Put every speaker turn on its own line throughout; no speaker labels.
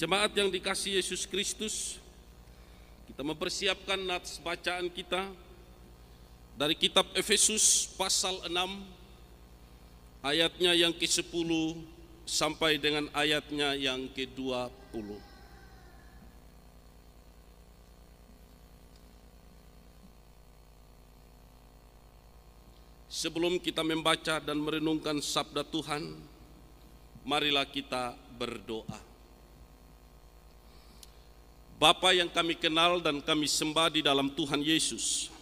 Jemaat yang dikasihi Yesus Kristus, kita mempersiapkan nats bacaan kita dari kitab Efesus pasal 6 ayatnya yang ke-10 sampai dengan ayatnya yang ke-20. Sebelum kita membaca dan merenungkan sabda Tuhan, marilah kita berdoa. Bapa yang kami kenal dan kami sembah di dalam Tuhan Yesus,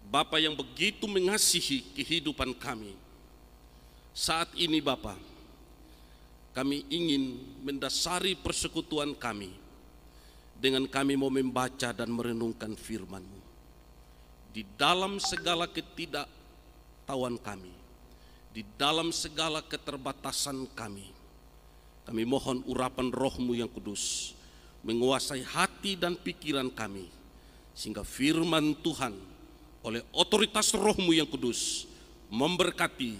Bapa yang begitu mengasihi kehidupan kami, saat ini Bapa, kami ingin mendasari persekutuan kami dengan kami mau membaca dan merenungkan firman-Mu. Di dalam segala ketidaktahuan kami, di dalam segala keterbatasan kami mohon urapan Roh-Mu yang kudus menguasai hati dan pikiran kami, sehingga firman Tuhan oleh otoritas Roh-Mu yang kudus memberkati,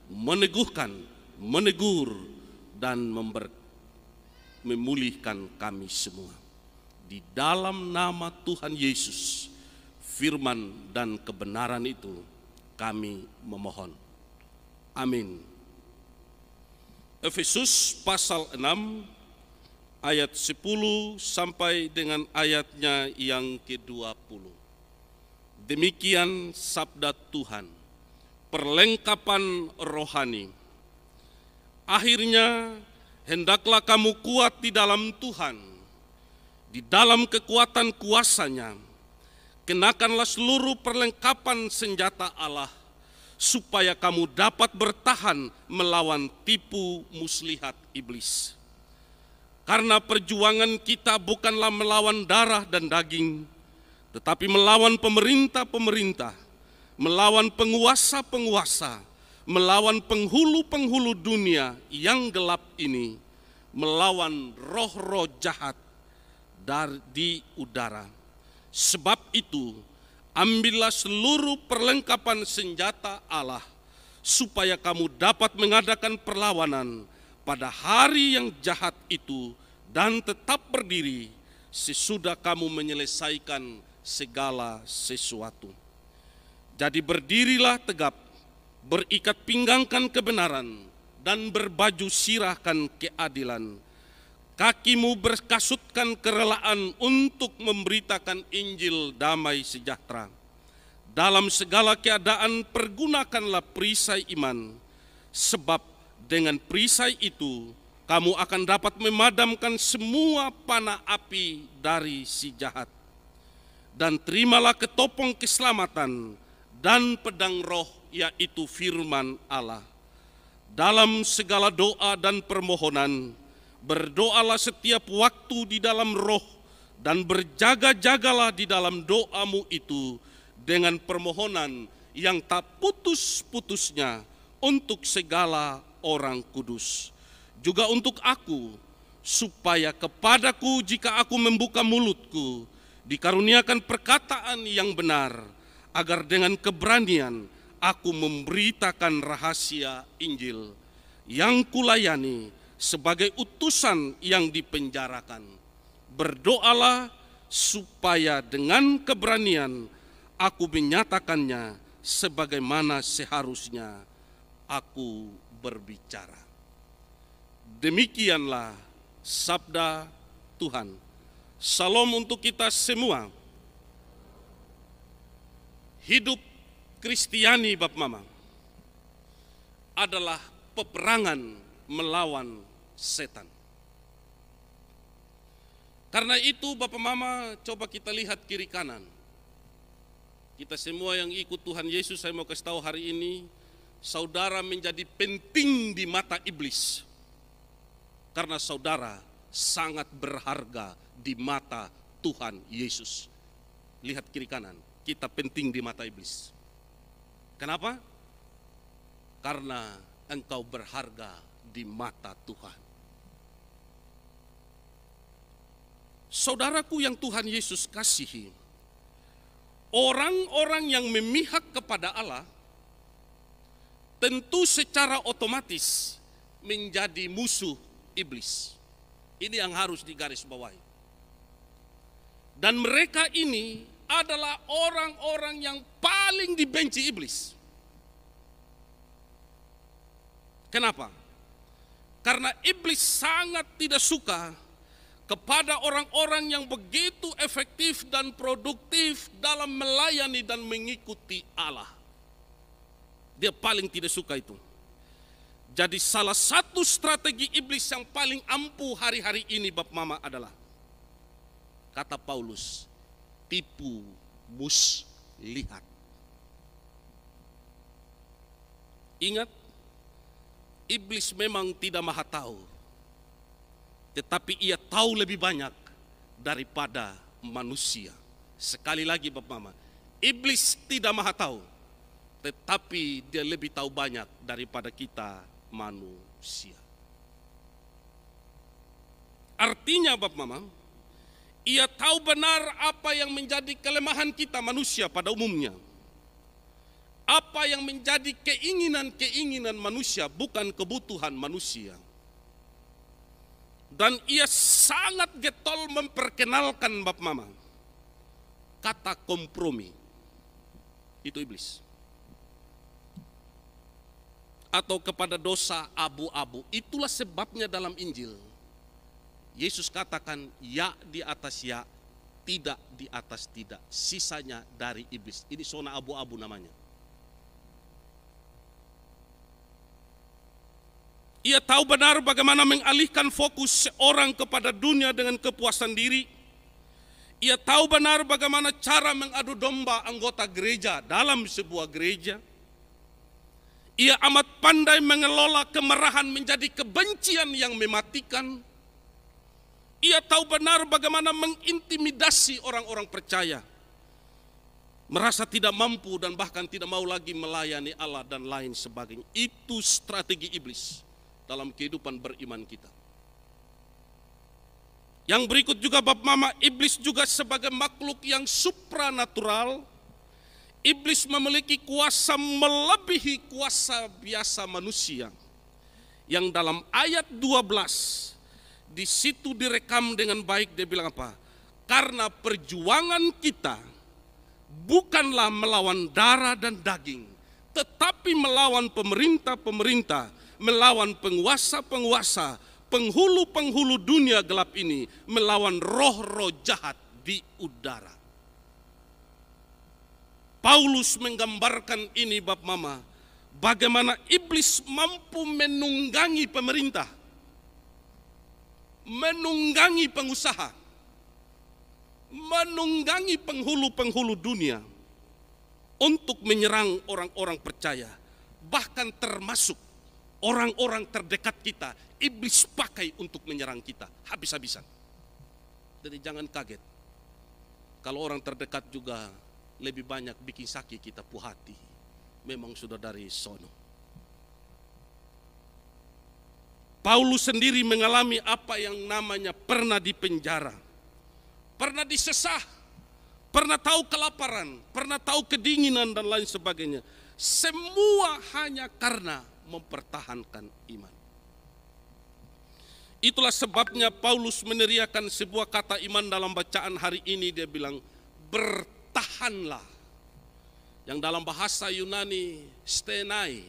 meneguhkan, menegur, dan memulihkan kami semua. Di dalam nama Tuhan Yesus, firman dan kebenaran itu kami memohon. Amin. Efesus pasal 6 ayat 10 sampai dengan ayatnya yang ke-20. Demikian sabda Tuhan, perlengkapan rohani. Akhirnya hendaklah kamu kuat di dalam Tuhan, di dalam kekuatan kuasa-Nya. Kenakanlah seluruh perlengkapan senjata Allah, supaya kamu dapat bertahan melawan tipu muslihat iblis. Karena perjuangan kita bukanlah melawan darah dan daging, tetapi melawan pemerintah-pemerintah, melawan penguasa-penguasa, melawan penghulu-penghulu dunia yang gelap ini, melawan roh-roh jahat di udara. Sebab itu, ambillah seluruh perlengkapan senjata Allah, supaya kamu dapat mengadakan perlawanan pada hari yang jahat itu dan tetap berdiri sesudah kamu menyelesaikan segala sesuatu. Jadi berdirilah tegap, berikat pinggangkan kebenaran, dan berbaju sirahkan keadilan. Kakimu berkasutkan kerelaan untuk memberitakan Injil damai sejahtera. Dalam segala keadaan pergunakanlah perisai iman, sebab dengan perisai itu kamu akan dapat memadamkan semua panah api dari si jahat. Dan terimalah ketopong keselamatan dan pedang roh, yaitu firman Allah. Dalam segala doa dan permohonan, berdoalah setiap waktu di dalam roh, dan berjaga-jagalah di dalam doamu itu dengan permohonan yang tak putus-putusnya untuk segala orang kudus. Juga untuk aku, supaya kepadaku jika aku membuka mulutku, dikaruniakan perkataan yang benar, agar dengan keberanian aku memberitakan rahasia Injil yang kulayani sebagai utusan yang dipenjarakan. Berdoalah supaya dengan keberanian aku menyatakannya sebagaimana seharusnya aku berbicara. Demikianlah sabda Tuhan. Salam untuk kita semua. Hidup Kristiani Bapak Mama adalah peperangan melawan setan. Karena itu Bapak Mama, coba kita lihat kiri kanan. Kita semua yang ikut Tuhan Yesus, saya mau kasih tahu hari ini, saudara menjadi penting di mata iblis. Karena saudara sangat berharga di mata Tuhan Yesus. Lihat kiri kanan, kita penting di mata iblis. Kenapa? Karena engkau berharga di mata Tuhan. Saudaraku yang Tuhan Yesus kasihi, orang-orang yang memihak kepada Allah tentu secara otomatis menjadi musuh iblis. Ini yang harus digarisbawahi. Dan mereka ini adalah orang-orang yang paling dibenci iblis. Kenapa? Karena iblis sangat tidak suka kepada orang-orang yang begitu efektif dan produktif dalam melayani dan mengikuti Allah. Dia paling tidak suka itu. Jadi salah satu strategi iblis yang paling ampuh hari-hari ini Bapak Mama adalah, kata Paulus, tipu muslihat. Ingat, iblis memang tidak maha tahu, tetapi ia tahu lebih banyak daripada manusia. Sekali lagi Bapak Mama, iblis tidak maha tahu, tetapi dia lebih tahu banyak daripada kita manusia. Artinya Bapak Mama, ia tahu benar apa yang menjadi kelemahan kita manusia pada umumnya. Apa yang menjadi keinginan-keinginan manusia, bukan kebutuhan manusia. Dan ia sangat getol memperkenalkan Bapak Mama kata kompromi. Itu iblis. Atau kepada dosa abu-abu. Itulah sebabnya dalam Injil Yesus katakan ya di atas ya, tidak di atas tidak. Sisanya dari iblis. Ini zona abu-abu namanya. Ia tahu benar bagaimana mengalihkan fokus seorang kepada dunia dengan kepuasan diri. Ia tahu benar bagaimana cara mengadu domba anggota gereja dalam sebuah gereja. Ia amat pandai mengelola kemarahan menjadi kebencian yang mematikan. Ia tahu benar bagaimana mengintimidasi orang-orang percaya. Merasa tidak mampu dan bahkan tidak mau lagi melayani Allah dan lain sebagainya. Itu strategi iblis dalam kehidupan beriman kita. Yang berikut juga Bapak Mama, iblis juga sebagai makhluk yang supranatural. Iblis memiliki kuasa melebihi kuasa biasa manusia. Yang dalam ayat 12 di situ direkam dengan baik, dia bilang apa? Karena perjuangan kita bukanlah melawan darah dan daging, tetapi melawan pemerintah-pemerintah, melawan penguasa-penguasa, penghulu-penghulu dunia gelap ini, melawan roh-roh jahat di udara. Paulus menggambarkan ini Bapak Mama, bagaimana iblis mampu menunggangi pemerintah, menunggangi pengusaha, menunggangi penghulu-penghulu dunia untuk menyerang orang-orang percaya, bahkan termasuk orang-orang terdekat kita. Iblis pakai untuk menyerang kita habis-habisan. Jadi jangan kaget kalau orang terdekat juga lebih banyak bikin sakit kita puas hati. Memang sudah dari sono. Paulus sendiri mengalami apa yang namanya pernah dipenjara, pernah disesah, pernah tahu kelaparan, pernah tahu kedinginan dan lain sebagainya. Semua hanya karena mempertahankan iman. Itulah sebabnya Paulus meneriakan sebuah kata iman dalam bacaan hari ini. Dia bilang bertahanlah. Yang dalam bahasa Yunani stenai,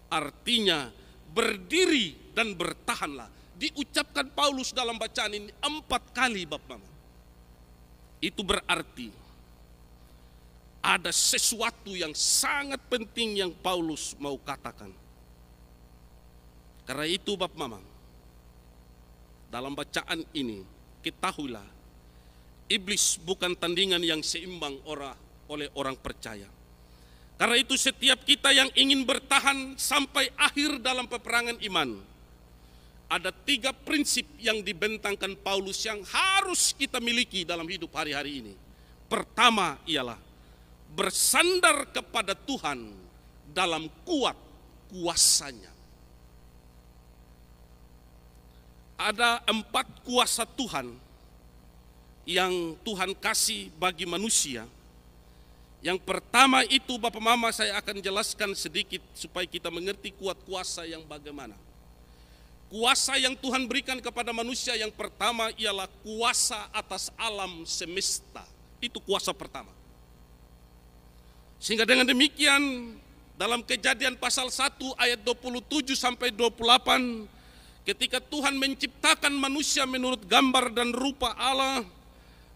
artinya berdiri dan bertahanlah. Diucapkan Paulus dalam bacaan ini 4 kali Bapak Mama. Itu berarti ada sesuatu yang sangat penting yang Paulus mau katakan. Karena itu Bapak Mama, dalam bacaan ini ketahuilah, iblis bukan tandingan yang seimbang oleh orang percaya. Karena itu setiap kita yang ingin bertahan sampai akhir dalam peperangan iman, ada 3 prinsip yang dibentangkan Paulus yang harus kita miliki dalam hidup hari-hari ini. Pertama ialah bersandar kepada Tuhan dalam kuat kuasanya. Ada 4 kuasa Tuhan yang Tuhan kasih bagi manusia. Yang pertama itu Bapak Mama saya akan jelaskan sedikit supaya kita mengerti kuat kuasa yang bagaimana. Kuasa yang Tuhan berikan kepada manusia yang pertama ialah kuasa atas alam semesta. Itu kuasa pertama. Sehingga dengan demikian dalam Kejadian pasal 1 ayat 27 sampai 28, ketika Tuhan menciptakan manusia menurut gambar dan rupa Allah,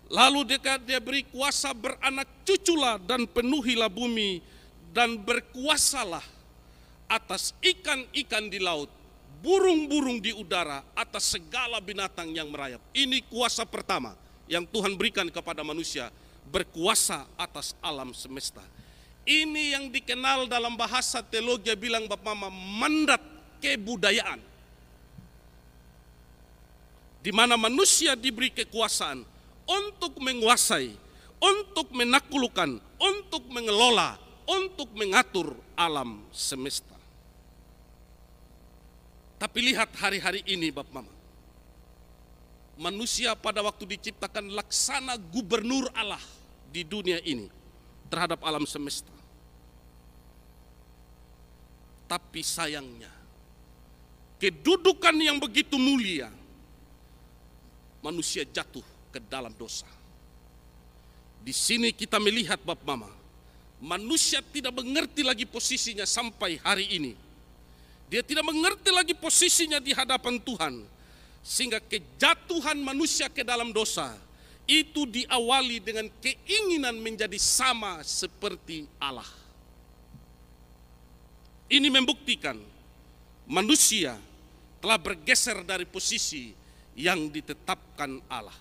lalu dia beri kuasa beranak cuculah dan penuhilah bumi dan berkuasalah atas ikan-ikan di laut, burung-burung di udara, atas segala binatang yang merayap. Ini kuasa pertama yang Tuhan berikan kepada manusia, berkuasa atas alam semesta. Ini yang dikenal dalam bahasa teologi bilang Bapak Mama, mandat kebudayaan. Di mana manusia diberi kekuasaan untuk menguasai, untuk menaklukkan, untuk mengelola, untuk mengatur alam semesta. Tapi lihat hari-hari ini Bapak Mama, manusia pada waktu diciptakan laksana gubernur Allah di dunia ini terhadap alam semesta. Tapi sayangnya, kedudukan yang begitu mulia, manusia jatuh ke dalam dosa. Di sini kita melihat Bapak Mama, manusia tidak mengerti lagi posisinya sampai hari ini. Dia tidak mengerti lagi posisinya di hadapan Tuhan. Sehingga kejatuhan manusia ke dalam dosa itu diawali dengan keinginan menjadi sama seperti Allah. Ini membuktikan manusia telah bergeser dari posisi yang ditetapkan Allah.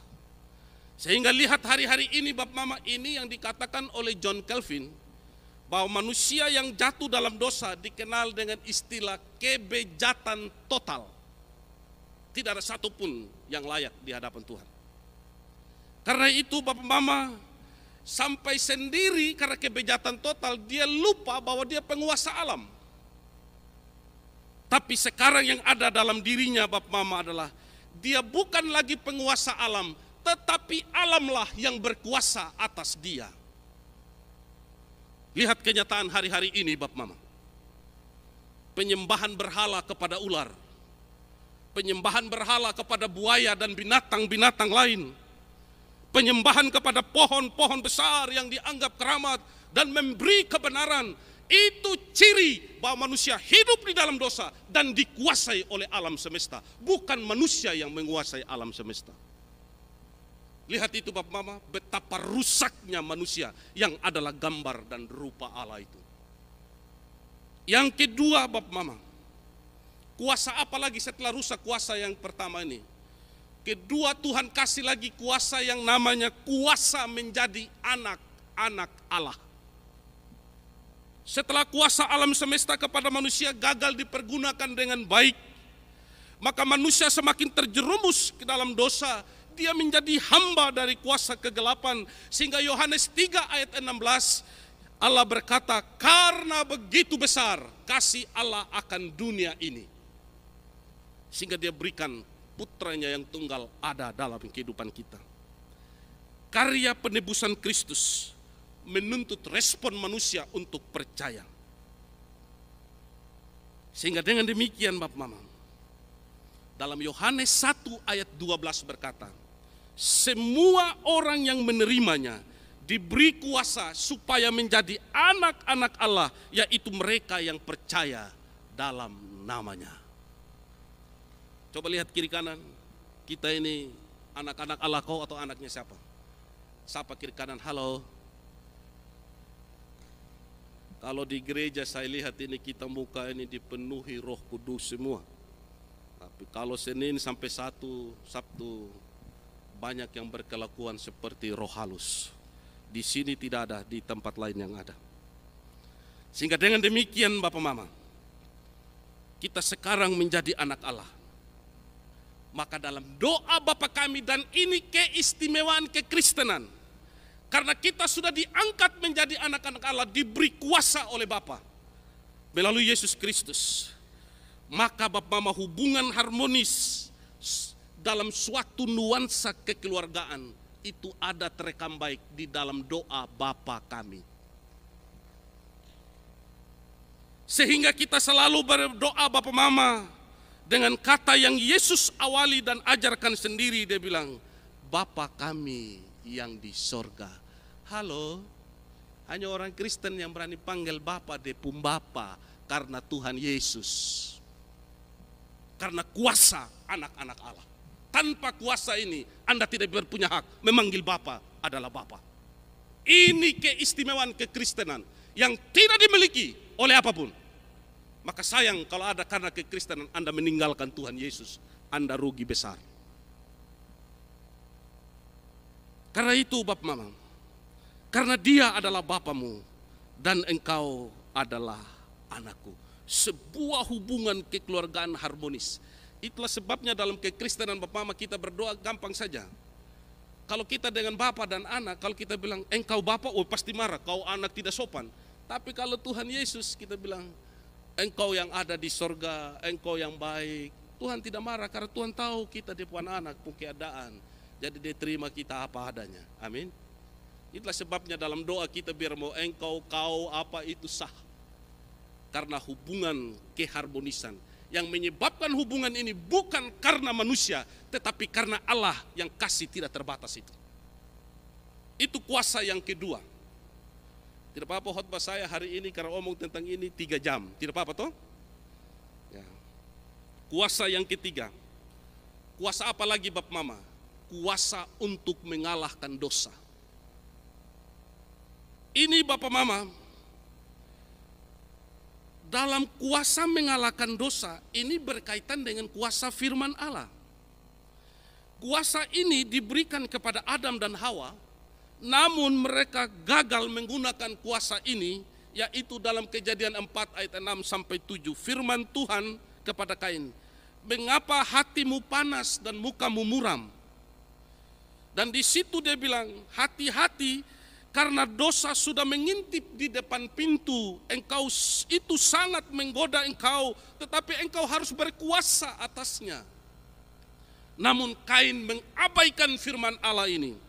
Sehingga lihat hari-hari ini Bapak Mama, ini yang dikatakan oleh John Calvin, bahwa manusia yang jatuh dalam dosa dikenal dengan istilah kebejatan total. Tidak ada satupun yang layak di hadapan Tuhan. Karena itu Bapak Mama, sampai sendiri karena kebejatan total, dia lupa bahwa dia penguasa alam. Tapi sekarang yang ada dalam dirinya Bapak Mama adalah, dia bukan lagi penguasa alam, tetapi alamlah yang berkuasa atas dia. Lihat kenyataan hari-hari ini Bapak Mama. Penyembahan berhala kepada ular, penyembahan berhala kepada buaya dan binatang-binatang lain, penyembahan kepada pohon-pohon besar yang dianggap keramat dan memberi kebenaran, itu ciri bahwa manusia hidup di dalam dosa dan dikuasai oleh alam semesta, bukan manusia yang menguasai alam semesta. Lihat itu Bapak Mama, betapa rusaknya manusia yang adalah gambar dan rupa Allah itu. Yang kedua Bapak Mama, kuasa apa lagi setelah rusak kuasa yang pertama ini? Kedua, Tuhan kasih lagi kuasa yang namanya kuasa menjadi anak-anak Allah. Setelah kuasa alam semesta kepada manusia gagal dipergunakan dengan baik, maka manusia semakin terjerumus ke dalam dosa. Dia menjadi hamba dari kuasa kegelapan. Sehingga Yohanes 3 ayat 16, Allah berkata, karena begitu besar kasih Allah akan dunia ini, sehingga dia berikan putranya yang tunggal ada dalam kehidupan kita. Karya penebusan Kristus menuntut respon manusia untuk percaya. Sehingga dengan demikian Bapak Mama, dalam Yohanes 1 ayat 12 berkata, semua orang yang menerimanya diberi kuasa supaya menjadi anak-anak Allah, yaitu mereka yang percaya dalam namanya. Coba lihat kiri kanan, kita ini anak-anak Allah kau atau anaknya siapa? Sapa kiri kanan, halo. Kalau di gereja saya lihat ini kita muka ini dipenuhi Roh Kudus semua. Tapi kalau Senin sampai Sabtu banyak yang berkelakuan seperti roh halus. Di sini tidak ada, di tempat lain yang ada. Sehingga dengan demikian Bapak Mama, kita sekarang menjadi anak Allah. Maka dalam doa Bapa kami, dan ini keistimewaan kekristenan, karena kita sudah diangkat menjadi anak-anak Allah, diberi kuasa oleh Bapa melalui Yesus Kristus. Maka Bapak Mama, hubungan harmonis dalam suatu nuansa kekeluargaan itu ada terekam baik di dalam doa Bapa kami. Sehingga kita selalu berdoa Bapak Mama, Dengan kata yang Yesus awali dan ajarkan sendiri, dia bilang, Bapa kami yang di sorga. Halo, hanya orang Kristen yang berani panggil Bapa depum Bapa karena Tuhan Yesus. Karena kuasa anak-anak Allah. Tanpa kuasa ini, Anda tidak berpunya hak memanggil Bapa adalah Bapa. Ini keistimewaan kekristenan yang tidak dimiliki oleh apapun. Maka sayang kalau ada karena kekristenan Anda meninggalkan Tuhan Yesus, Anda rugi besar. Karena itu Bapak Mama, karena Dia adalah Bapamu dan engkau adalah anakku. Sebuah hubungan kekeluargaan harmonis. Itulah sebabnya dalam kekristenan Bapak Mama kita berdoa gampang saja. Kalau kita dengan Bapa dan anak, kalau kita bilang engkau Bapa, oh pasti marah, kau anak tidak sopan. Tapi kalau Tuhan Yesus kita bilang, engkau yang ada di sorga, engkau yang baik. Tuhan tidak marah karena Tuhan tahu kita dia puan anak, pun keadaan. Jadi dia terima kita apa adanya. Amin. Itulah sebabnya dalam doa kita biar mau engkau, kau, apa itu sah. Karena hubungan keharmonisan. Yang menyebabkan hubungan ini bukan karena manusia, tetapi karena Allah yang kasih tidak terbatas itu. Itu kuasa yang kedua. Tidak apa-apa khotbah saya hari ini karena omong tentang ini 3 jam. Tidak apa-apa toh? Ya. Kuasa yang ketiga. Kuasa apa lagi Bapak Mama? Kuasa untuk mengalahkan dosa. Ini Bapak Mama, dalam kuasa mengalahkan dosa, ini berkaitan dengan kuasa firman Allah. Kuasa ini diberikan kepada Adam dan Hawa, namun mereka gagal menggunakan kuasa ini, yaitu dalam Kejadian 4 ayat 6 sampai 7. Firman Tuhan kepada Kain, mengapa hatimu panas dan mukamu muram? Dan di situ dia bilang, hati-hati karena dosa sudah mengintip di depan pintu. Engkau itu sangat menggoda engkau, tetapi engkau harus berkuasa atasnya. Namun Kain mengabaikan firman Allah ini.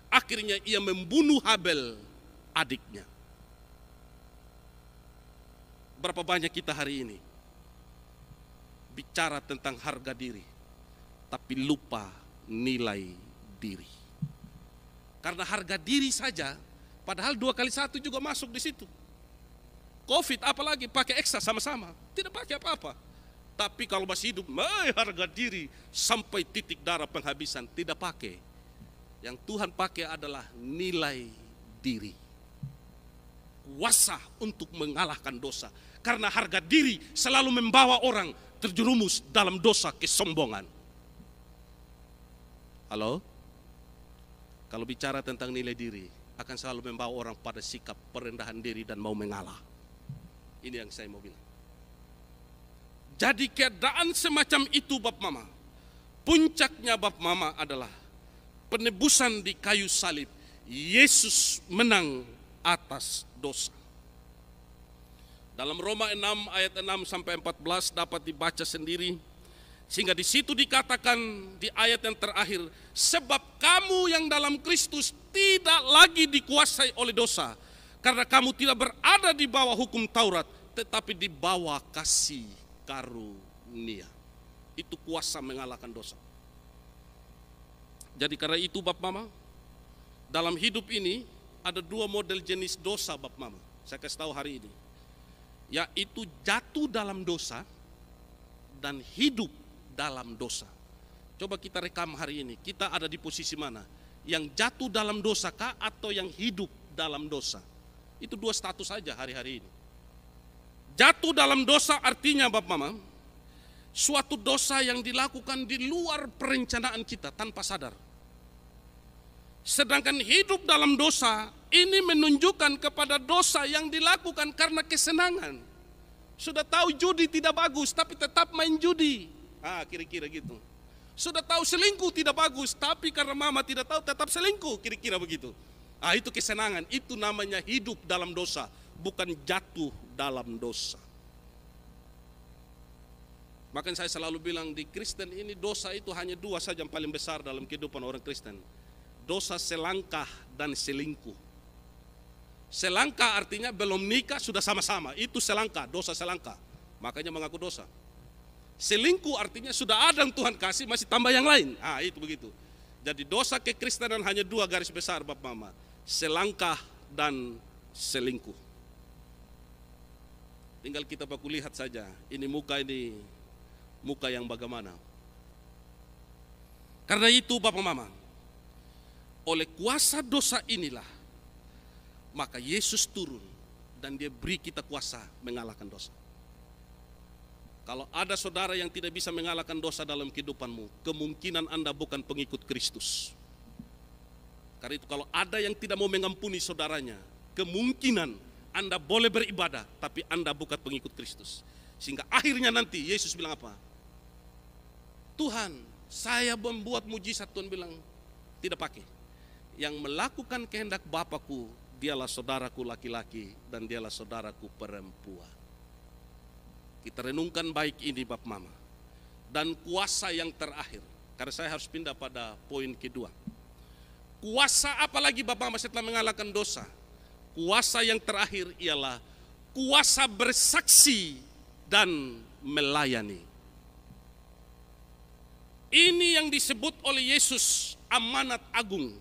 Akhirnya ia membunuh Habel, adiknya. Berapa banyak kita hari ini bicara tentang harga diri, tapi lupa nilai diri. Karena harga diri saja, padahal 2 kali 1 juga masuk di situ. Covid apalagi pakai ekstra sama-sama, tidak pakai apa-apa. Tapi kalau masih hidup, harga diri sampai titik darah penghabisan, tidak pakai. Yang Tuhan pakai adalah nilai diri. Kuasa untuk mengalahkan dosa. Karena harga diri selalu membawa orang terjerumus dalam dosa kesombongan. Halo? Kalau bicara tentang nilai diri, akan selalu membawa orang pada sikap perendahan diri dan mau mengalah. Ini yang saya mau bilang. Jadi keadaan semacam itu Bapak Mama, puncaknya Bapak Mama adalah penebusan di kayu salib. Yesus menang atas dosa. Dalam Roma 6 ayat 6 sampai 14 dapat dibaca sendiri. Sehingga di situ dikatakan di ayat yang terakhir, sebab kamu yang dalam Kristus tidak lagi dikuasai oleh dosa, karena kamu tidak berada di bawah hukum Taurat, tetapi di bawah kasih karunia. Itu kuasa mengalahkan dosa. Jadi karena itu Bapak Mama, dalam hidup ini ada 2 model jenis dosa Bapak Mama. Saya kasih tahu hari ini, yaitu jatuh dalam dosa dan hidup dalam dosa. Coba kita rekam hari ini, kita ada di posisi mana? Yang jatuh dalam dosa kah atau yang hidup dalam dosa? Itu 2 status saja hari-hari ini. Jatuh dalam dosa artinya Bapak Mama, suatu dosa yang dilakukan di luar perencanaan kita tanpa sadar. Sedangkan hidup dalam dosa ini menunjukkan kepada dosa yang dilakukan karena kesenangan. Sudah tahu judi tidak bagus tapi tetap main judi. Kira-kira gitu. Sudah tahu selingkuh tidak bagus, tapi karena mama tidak tahu tetap selingkuh, kira-kira begitu. Itu kesenangan, itu namanya hidup dalam dosa, bukan jatuh dalam dosa. Makanya saya selalu bilang di Kristen ini dosa itu hanya 2 saja yang paling besar dalam kehidupan orang Kristen. Dosa selangkah dan selingkuh. Selangkah artinya belum nikah sudah sama-sama, itu selangkah, dosa selangkah. Makanya mengaku dosa. Selingkuh artinya sudah ada yang Tuhan kasih, masih tambah yang lain. Itu begitu. Jadi dosa kekristenan hanya 2 garis besar Bapak Mama. Selangkah dan selingkuh. Tinggal kita baku lihat saja, ini muka yang bagaimana. Karena itu Bapak Mama, oleh kuasa dosa inilah, maka Yesus turun dan dia beri kita kuasa mengalahkan dosa. Kalau ada saudara yang tidak bisa mengalahkan dosa dalam kehidupanmu, kemungkinan Anda bukan pengikut Kristus. Karena itu kalau ada yang tidak mau mengampuni saudaranya, kemungkinan Anda boleh beribadah, tapi Anda bukan pengikut Kristus. Sehingga akhirnya nanti Yesus bilang apa? Tuhan, saya membuat mujizat. Tuhan bilang, tidak pakai. Yang melakukan kehendak Bapakku, dialah saudaraku laki-laki dan dialah saudaraku perempuan. Kita renungkan baik ini Bapak Mama. Dan kuasa yang terakhir, karena saya harus pindah pada poin kedua. Kuasa apa lagi Bapak Mama setelah mengalahkan dosa? Kuasa yang terakhir ialah kuasa bersaksi dan melayani. Ini yang disebut oleh Yesus amanat agung.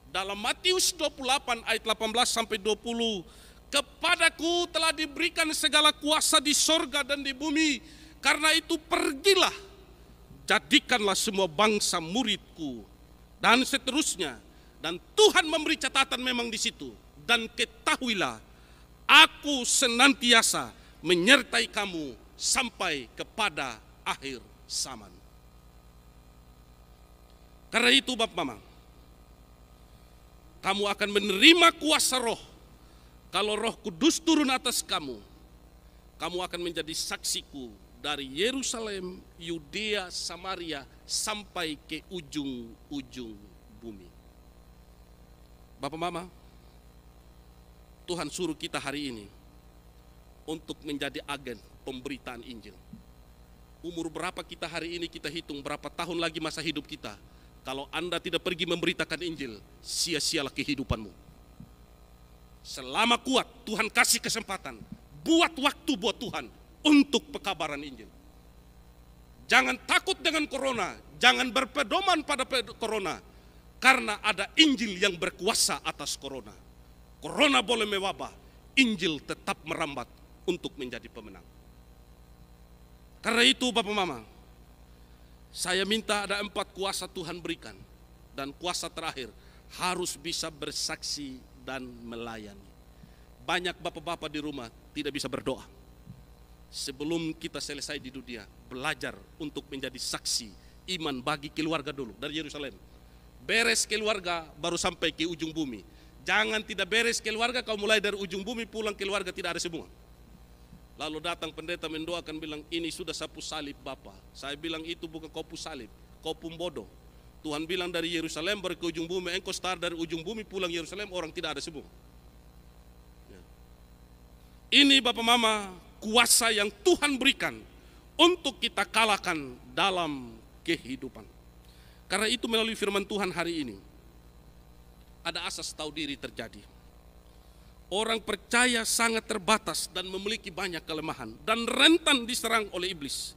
Dalam Matius 28 ayat 18 sampai 20, kepadaku telah diberikan segala kuasa di sorga dan di bumi. Karena itu pergilah, jadikanlah semua bangsa muridku. Dan seterusnya. Dan Tuhan memberi catatan memang di situ. Dan ketahuilah, aku senantiasa menyertai kamu sampai kepada akhir zaman. Karena itu Bapak Mama, kamu akan menerima kuasa roh. Kalau Roh Kudus turun atas kamu, kamu akan menjadi saksiku dari Yerusalem, Yudea, Samaria, sampai ke ujung-ujung bumi. Bapak Mama, Tuhan suruh kita hari ini untuk menjadi agen pemberitaan Injil. Umur berapa kita hari ini, kita hitung berapa tahun lagi masa hidup kita. Kalau Anda tidak pergi memberitakan Injil, sia-sialah kehidupanmu. Selama kuat, Tuhan kasih kesempatan. Buat waktu buat Tuhan untuk pekabaran Injil. Jangan takut dengan corona. Jangan berpedoman pada corona. Karena ada Injil yang berkuasa atas corona. Corona boleh mewabah, Injil tetap merambat untuk menjadi pemenang. Karena itu Bapak Mama, saya minta ada 4 kuasa Tuhan berikan. Dan kuasa terakhir, harus bisa bersaksi dan melayani. Banyak bapak-bapak di rumah tidak bisa berdoa. Sebelum kita selesai di dunia, belajar untuk menjadi saksi iman bagi keluarga dulu dari Yerusalem. Beres keluarga baru sampai ke ujung bumi. Jangan tidak beres keluarga kau mulai dari ujung bumi pulang keluarga tidak ada semua. Lalu datang pendeta mendoakan bilang ini sudah sapu salib Bapak. Saya bilang itu bukan kopu salib, kopu bodoh. Tuhan bilang dari Yerusalem baru ke ujung bumi, engkau start dari ujung bumi pulang Yerusalem, orang tidak ada semua. Ya. Ini Bapak Mama, kuasa yang Tuhan berikan untuk kita kalahkan dalam kehidupan. Karena itu melalui firman Tuhan hari ini, ada asas tahu diri terjadi. Orang percaya sangat terbatas dan memiliki banyak kelemahan dan rentan diserang oleh iblis.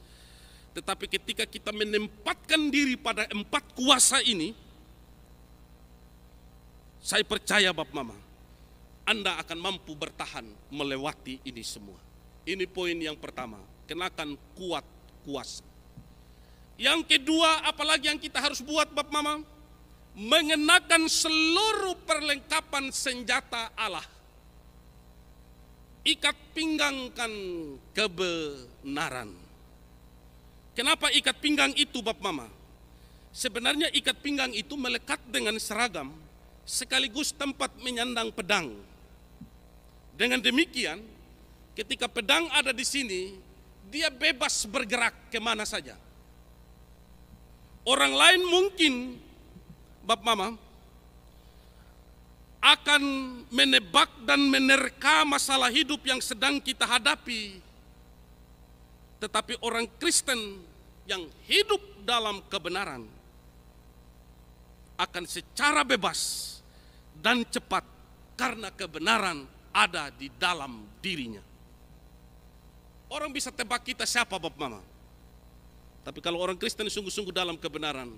Tetapi ketika kita menempatkan diri pada 4 kuasa ini, saya percaya Bapak Mama, Anda akan mampu bertahan melewati ini semua. Ini poin yang pertama, kenakan kuat kuasa. Yang kedua, apalagi yang kita harus buat Bapak Mama? Mengenakan seluruh perlengkapan senjata Allah. Ikat pinggangkan kebenaran. Kenapa ikat pinggang itu Bapak Mama? Sebenarnya ikat pinggang itu melekat dengan seragam sekaligus tempat menyandang pedang. Dengan demikian, ketika pedang ada di sini, dia bebas bergerak kemana saja. Orang lain mungkin, Bapak Mama, akan menebak dan menerka masalah hidup yang sedang kita hadapi. Tetapi orang Kristen yang hidup dalam kebenaran akan secara bebas dan cepat karena kebenaran ada di dalam dirinya. Orang bisa tebak kita siapa Bapak Mama? Tapi kalau orang Kristen sungguh-sungguh dalam kebenaran,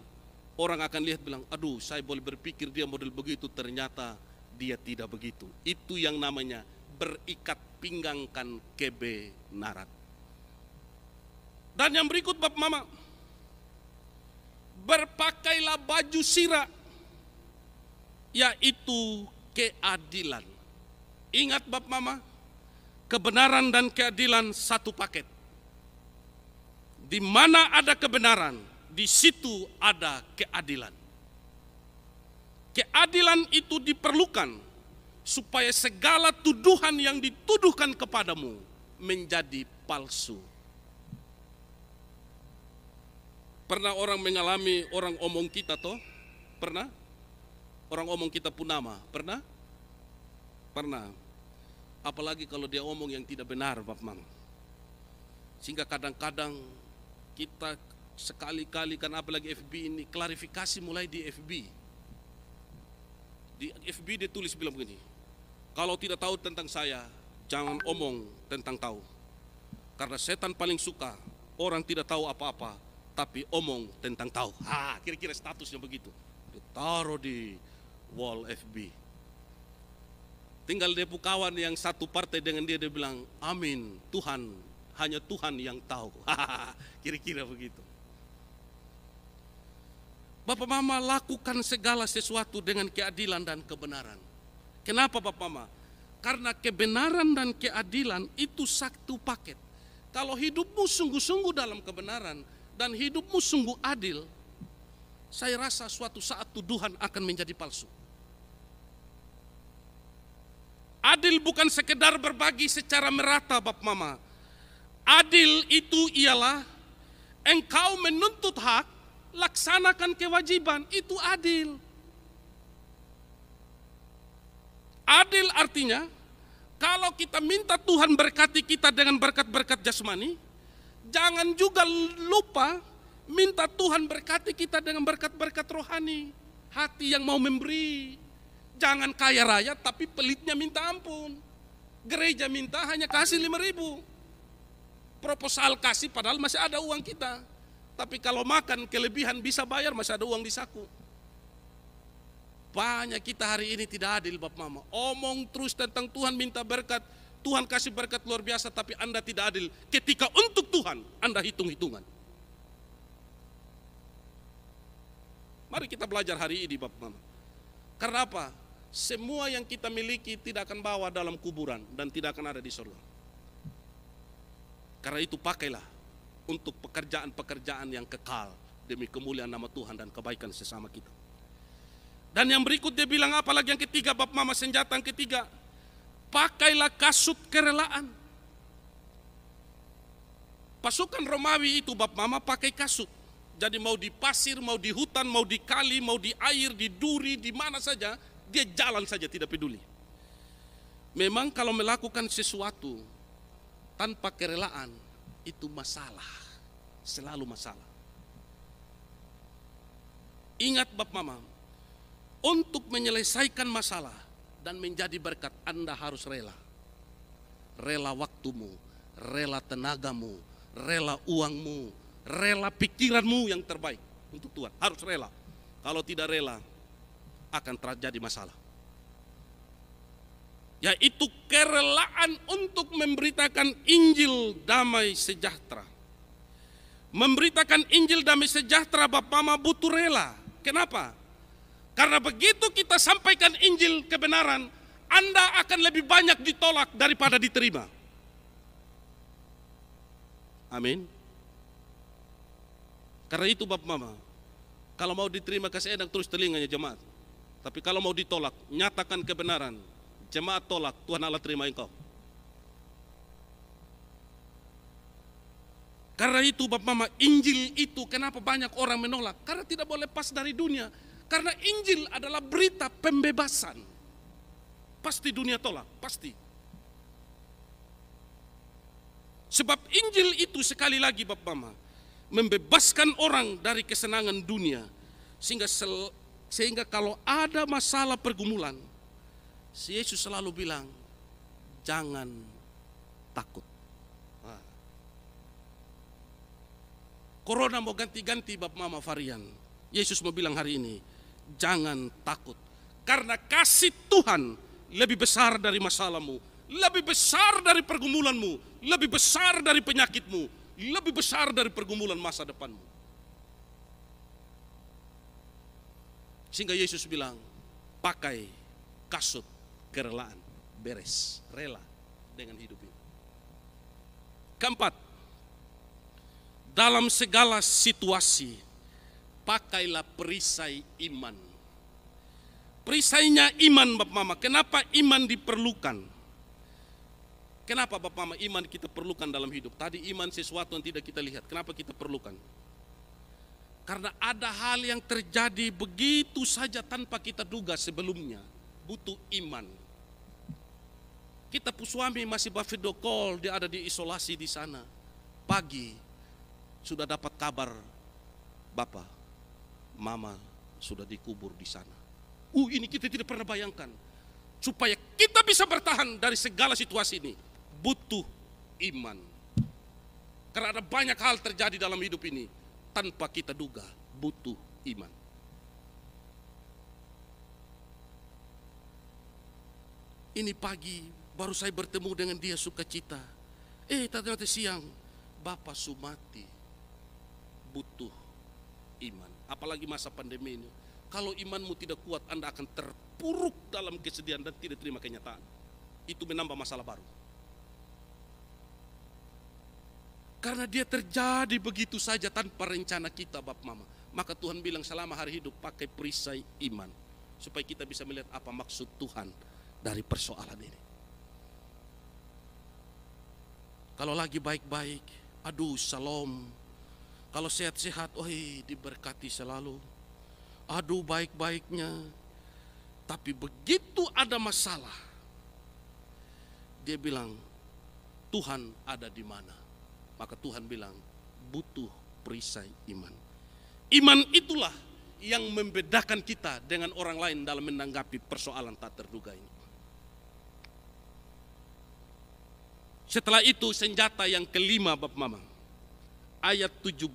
orang akan lihat bilang, aduh saya boleh berpikir dia model begitu, ternyata dia tidak begitu. Itu yang namanya berikat pinggangkan kebenaran. Dan yang berikut Bapak Mama, berpakailah baju sirah, yaitu keadilan. Ingat Bapak Mama, kebenaran dan keadilan satu paket. Di mana ada kebenaran, di situ ada keadilan. Keadilan itu diperlukan supaya segala tuduhan yang dituduhkan kepadamu menjadi palsu. Pernah orang mengalami orang omong kita toh? Pernah? Orang omong kita pun nama, pernah? Pernah. Apalagi kalau dia omong yang tidak benar, Bapak Mama. Sehingga kadang-kadang kita sekali-kali, kan apalagi FB ini, klarifikasi mulai di FB. Di FB dia tulis bilang begini, kalau tidak tahu tentang saya, jangan omong tentang tahu. Karena setan paling suka orang tidak tahu apa-apa, tapi omong tentang tahu. Kira-kira statusnya begitu. Ditaruh di wall FB. Tinggal dia kawan yang satu partai dengan dia bilang, amin, Tuhan, hanya Tuhan yang tahu. Kira-kira begitu. Bapak Mama, lakukan segala sesuatu dengan keadilan dan kebenaran. Kenapa Bapak Mama? Karena kebenaran dan keadilan itu satu paket. Kalau hidupmu sungguh-sungguh dalam kebenaran dan hidupmu sungguh adil, saya rasa suatu saat tuduhan akan menjadi palsu. Adil bukan sekedar berbagi secara merata Bapak Mama. Adil itu ialah engkau menuntut hak, laksanakan kewajiban, itu adil. Adil artinya, kalau kita minta Tuhan berkati kita dengan berkat-berkat jasmani, jangan juga lupa minta Tuhan berkati kita dengan berkat-berkat rohani. Hati yang mau memberi. Jangan kaya raya tapi pelitnya minta ampun. Gereja minta hanya kasih 5.000. Proposal kasih padahal masih ada uang kita. Tapi kalau makan kelebihan bisa bayar, masih ada uang di saku. Banyak kita hari ini tidak adil Bapak Mama. Omong terus tentang Tuhan minta berkat, Tuhan kasih berkat luar biasa, tapi Anda tidak adil. Ketika untuk Tuhan Anda hitung-hitungan. Mari kita belajar hari ini Bapak Mama. Karena apa? Semua yang kita miliki tidak akan bawa dalam kuburan dan tidak akan ada di surga. Karena itu pakailah untuk pekerjaan-pekerjaan yang kekal demi kemuliaan nama Tuhan dan kebaikan sesama kita. Dan yang berikut dia bilang apalagi yang ketiga Bapak Mama, senjata yang ketiga, pakailah kasut kerelaan. Pasukan Romawi itu Bapak Mama pakai kasut. Jadi mau di pasir, mau di hutan, mau di kali, mau di air, di duri, di mana saja, dia jalan saja tidak peduli. Memang kalau melakukan sesuatu tanpa kerelaan itu masalah, selalu masalah. Ingat Bapak Mama, untuk menyelesaikan masalah dan menjadi berkat Anda harus rela. Rela waktumu, rela tenagamu, rela uangmu, rela pikiranmu yang terbaik untuk Tuhan. Harus rela. Kalau tidak rela akan terjadi masalah. Yaitu kerelaan untuk memberitakan Injil damai sejahtera. Memberitakan Injil damai sejahtera Bapak Mama butuh rela. Kenapa? Karena begitu kita sampaikan Injil kebenaran, Anda akan lebih banyak ditolak daripada diterima. Amin. Karena itu Bapak Mama, kalau mau diterima kasih enak terus telinganya jemaat. Tapi kalau mau ditolak, nyatakan kebenaran. Jemaat tolak, Tuhan Allah terima engkau. Karena itu Bapak Mama, Injil itu kenapa banyak orang menolak? Karena tidak boleh pas dari dunia. Karena Injil adalah berita pembebasan. Pasti dunia tolak, pasti. Sebab Injil itu sekali lagi Bapak Mama, membebaskan orang dari kesenangan dunia. Sehingga kalau ada masalah pergumulan, si Yesus selalu bilang, jangan takut. Corona mau ganti-ganti Bapak Mama varian. Yesus mau bilang hari ini, jangan takut. Karena kasih Tuhan lebih besar dari masalahmu, lebih besar dari pergumulanmu, lebih besar dari penyakitmu, lebih besar dari pergumulan masa depanmu. Sehingga Yesus bilang, pakai kasut kerelaan, beres, rela dengan hidup ini. Keempat, dalam segala situasi, pakailah perisai iman. Perisainya iman Bapak Mama. Kenapa iman diperlukan? Kenapa Bapak Mama iman kita perlukan dalam hidup? Tadi iman sesuatu yang tidak kita lihat. Kenapa kita perlukan? Karena ada hal yang terjadi begitu saja tanpa kita duga sebelumnya. Butuh iman. Kita suami masih video call, dia ada di isolasi di sana. Pagi sudah dapat kabar, Bapak, Mama sudah dikubur di sana. Ini kita tidak pernah bayangkan. Supaya kita bisa bertahan dari segala situasi ini, butuh iman. Karena ada banyak hal terjadi dalam hidup ini tanpa kita duga, butuh iman. Ini pagi baru saya bertemu dengan dia sukacita. Ternyata siang Bapak Sumati, butuh iman. Apalagi masa pandemi ini. Kalau imanmu tidak kuat, Anda akan terpuruk dalam kesedihan dan tidak terima kenyataan. Itu menambah masalah baru. Karena dia terjadi begitu saja tanpa rencana kita Bapak Mama. Maka Tuhan bilang selama hari hidup pakai perisai iman. Supaya kita bisa melihat apa maksud Tuhan dari persoalan ini. Kalau lagi baik-baik, aduh shalom. Kalau sehat-sehat, diberkati selalu. Aduh baik-baiknya. Tapi begitu ada masalah, dia bilang, Tuhan ada di mana? Maka Tuhan bilang, butuh perisai iman. Iman itulah yang membedakan kita dengan orang lain dalam menanggapi persoalan tak terduga ini. Setelah itu senjata yang kelima Bapak Mama. Ayat 17.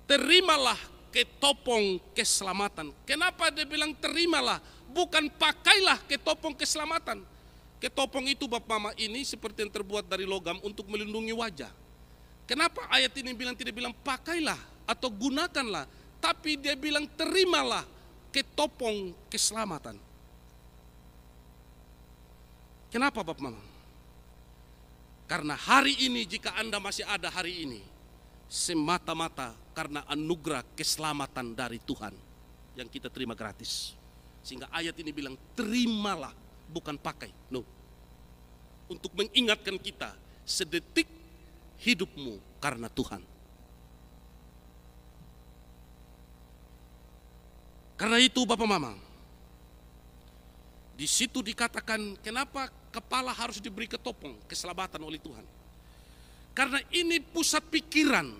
Terimalah ketopong keselamatan. Kenapa dia bilang terimalah? Bukan pakailah ketopong keselamatan. Ketopong itu Bapak Mama ini seperti yang terbuat dari logam untuk melindungi wajah. Kenapa ayat ini tidak bilang pakailah atau gunakanlah. Tapi dia bilang terimalah ketopong keselamatan. Kenapa Bapak Mama? Karena hari ini jika Anda masih ada hari ini, semata-mata karena anugerah keselamatan dari Tuhan yang kita terima gratis. Sehingga ayat ini bilang terimalah, bukan pakai. No. Untuk mengingatkan kita sedetik hidupmu karena Tuhan. Karena itu Bapak Mama, di situ dikatakan kenapa kepala harus diberi ketopong keselamatan oleh Tuhan. Karena ini pusat pikiran,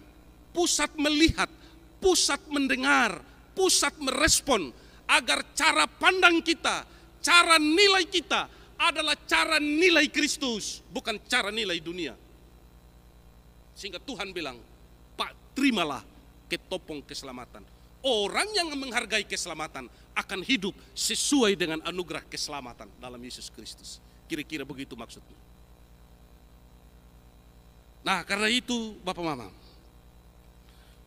pusat melihat, pusat mendengar, pusat merespon. Agar cara pandang kita, cara nilai kita adalah cara nilai Kristus, bukan cara nilai dunia. Sehingga Tuhan bilang, Pak, terimalah ketopong keselamatan. Orang yang menghargai keselamatan akan hidup sesuai dengan anugerah keselamatan dalam Yesus Kristus. Kira-kira begitu maksudnya. Nah, karena itu Bapak Mama,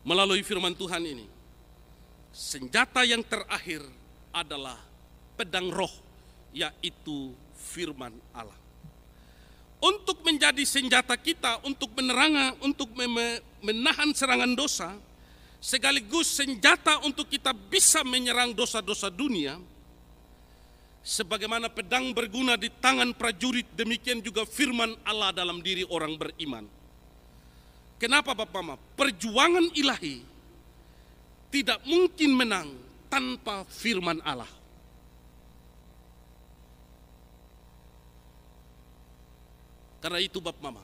melalui firman Tuhan ini, senjata yang terakhir adalah pedang roh, yaitu firman Allah. Untuk menjadi senjata kita untuk menahan serangan dosa, sekaligus senjata untuk kita bisa menyerang dosa-dosa dunia. Sebagaimana pedang berguna di tangan prajurit, demikian juga firman Allah dalam diri orang beriman. Kenapa Bapak Mama? Perjuangan ilahi tidak mungkin menang tanpa firman Allah. Karena itu Bapak Mama,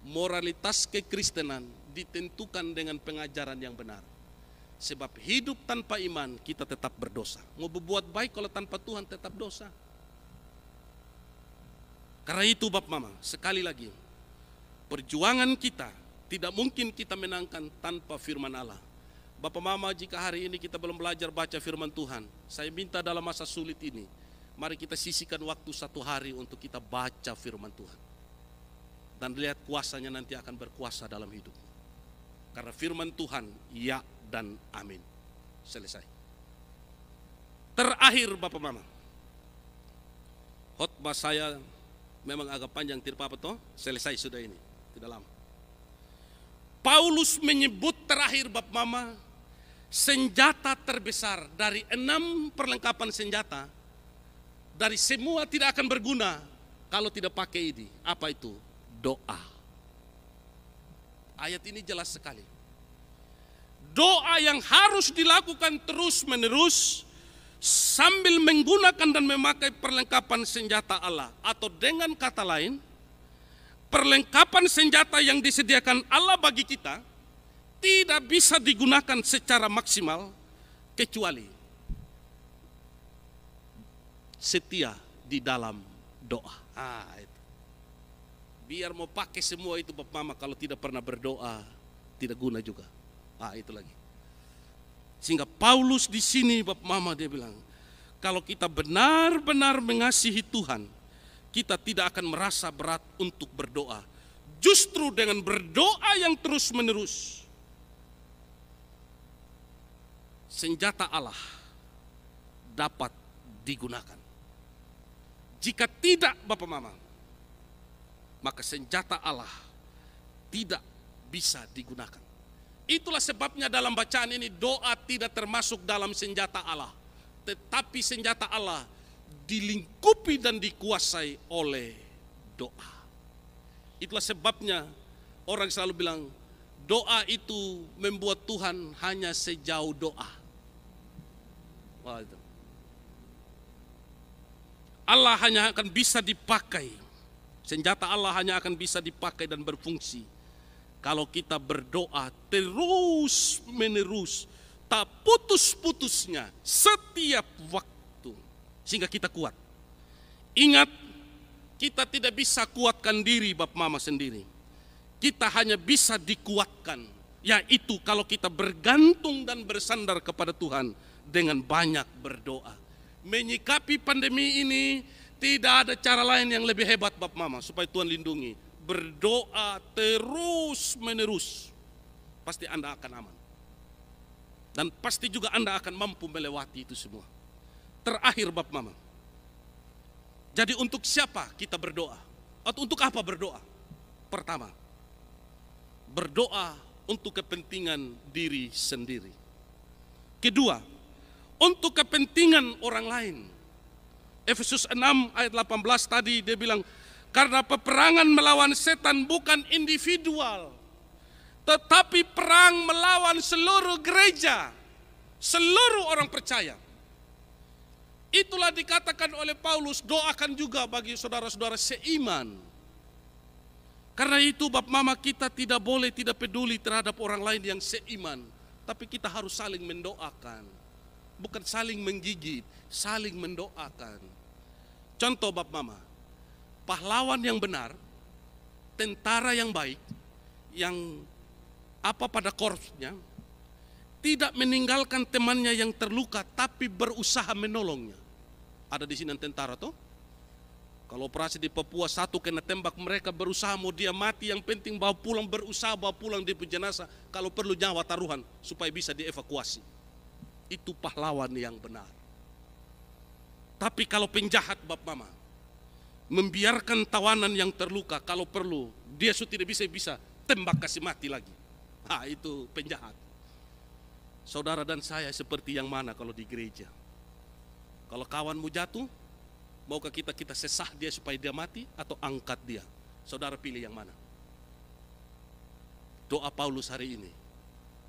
moralitas kekristenan ditentukan dengan pengajaran yang benar. Sebab hidup tanpa iman kita tetap berdosa. Mau berbuat baik kalau tanpa Tuhan tetap dosa. Karena itu Bapak Mama, sekali lagi, perjuangan kita tidak mungkin kita menangkan tanpa firman Allah. Bapak Mama, jika hari ini kita belum belajar baca firman Tuhan, saya minta dalam masa sulit ini, mari kita sisihkan waktu 1 hari untuk kita baca firman Tuhan. Dan lihat kuasanya nanti akan berkuasa dalam hidup. Karena firman Tuhan, ya dan amin. Selesai. Terakhir Bapak Mama, khotbah saya memang agak panjang, tidak apa-apa toh, selesai sudah ini, tidak lama. Paulus menyebut terakhir Bapak Mama, senjata terbesar dari 6 perlengkapan senjata, dari semua tidak akan berguna kalau tidak pakai ini. Apa itu? Doa. Ayat ini jelas sekali. Doa yang harus dilakukan terus menerus sambil menggunakan dan memakai perlengkapan senjata Allah. Atau dengan kata lain, perlengkapan senjata yang disediakan Allah bagi kita tidak bisa digunakan secara maksimal kecuali setia di dalam doa. Itu. Biar mau pakai semua itu Bapak Mama, kalau tidak pernah berdoa tidak guna juga. Itu lagi. Sehingga Paulus di sini Bapak Mama dia bilang, kalau kita benar-benar mengasihi Tuhan, kita tidak akan merasa berat untuk berdoa. Justru dengan berdoa yang terus-menerus, senjata Allah dapat digunakan. Jika tidak Bapak Mama, maka senjata Allah tidak bisa digunakan. Itulah sebabnya dalam bacaan ini doa tidak termasuk dalam senjata Allah. Tetapi senjata Allah dilingkupi dan dikuasai oleh doa. Itulah sebabnya orang selalu bilang doa itu membuat Tuhan hanya sejauh doa. Itu. Allah hanya akan bisa dipakai, senjata Allah hanya akan bisa dipakai dan berfungsi kalau kita berdoa terus menerus, tak putus-putusnya setiap waktu, sehingga kita kuat. Ingat, kita tidak bisa kuatkan diri Bapak Mama sendiri. Kita hanya bisa dikuatkan, yaitu kalau kita bergantung dan bersandar kepada Tuhan dengan banyak berdoa. Menyikapi pandemi ini tidak ada cara lain yang lebih hebat Bapak Mama supaya Tuhan lindungi. Berdoa terus menerus, pasti Anda akan aman. Dan pasti juga Anda akan mampu melewati itu semua. Terakhir Bapak Mama, jadi untuk siapa kita berdoa? Atau untuk apa berdoa? Pertama, berdoa untuk kepentingan diri sendiri. Kedua, untuk kepentingan orang lain. Efesus 6 ayat 18 tadi dia bilang, karena peperangan melawan setan bukan individual, tetapi perang melawan seluruh gereja, seluruh orang percaya. Itulah dikatakan oleh Paulus, doakan juga bagi saudara-saudara seiman. Karena itu Bapak Mama, kita tidak boleh tidak peduli terhadap orang lain yang seiman, tapi kita harus saling mendoakan. Bukan saling menggigit, saling mendoakan. Contoh Bapak Mama, pahlawan yang benar, tentara yang baik, yang pada korpsnya, tidak meninggalkan temannya yang terluka, tapi berusaha menolongnya. Ada di sini tentara toh? Kalau operasi di Papua, satu kena tembak, mereka berusaha mau dia mati, yang penting bawa pulang, berusaha bawa pulang dia jenazah, kalau perlu nyawa taruhan supaya bisa dievakuasi. Itu pahlawan yang benar. Tapi kalau penjahat Bapak Mama, membiarkan tawanan yang terluka, kalau perlu dia sudah tidak bisa tembak kasih mati lagi. Itu penjahat. Saudara dan saya seperti yang mana kalau di gereja? Kalau kawanmu jatuh, maukah kita sesah dia supaya dia mati atau angkat dia? Saudara pilih yang mana? Doa Paulus hari ini